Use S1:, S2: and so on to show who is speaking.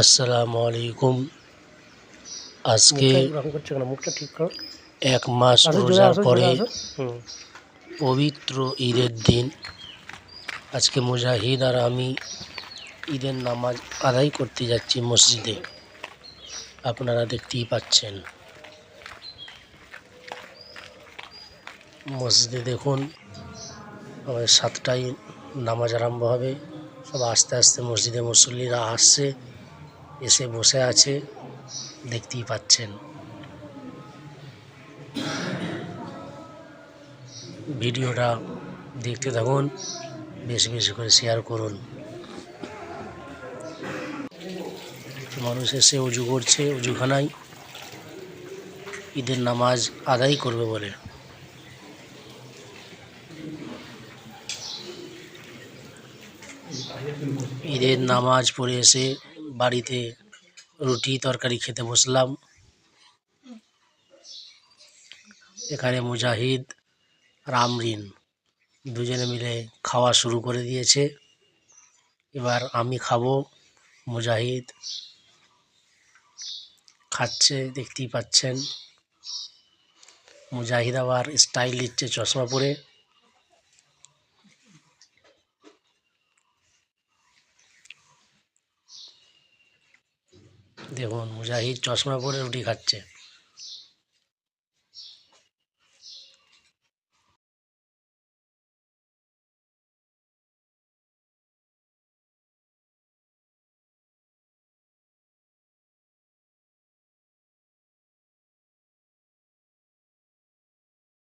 S1: আসসালামু আলাইকুম। আজকে এক মাস রোজার পরে পবিত্র ঈদের দিন। আজকে মুজাহিদ আর আমি ঈদের নামাজ আদায় করতে যাচ্ছি মসজিদে। আপনারা দেখতেই পাচ্ছেন মসজিদে দেখুন, 7টায় নামাজ আরম্ভ হবে। সব আস্তে আস্তে মসজিদে মুসল্লিরা আসছে, এসে বসে আছে, দেখতেই পাচ্ছেন। ভিডিওটা দেখতে থাকুন, বেশি বেশি করে শেয়ার করুন। মানুষ এসে উজু করছে উজুখানায়, ঈদের নামাজ আদায় করবে বলে। ঈদের নামাজ পড়ে এসে বাড়িতে রুটি তরকারি খেতে বসলাম। এখানে মুজাহিদ আর আমরিন দুজনে মিলে খাওয়া শুরু করে দিয়েছে। এবার আমি খাবো। মুজাহিদ খাচ্ছে, দেখতেই পাচ্ছেন। মুজাহিদ আবার স্টাইল দিচ্ছে চশমা পরে। দেখুন, মুজাহিদ চশমা পরে রুটি খাচ্ছে।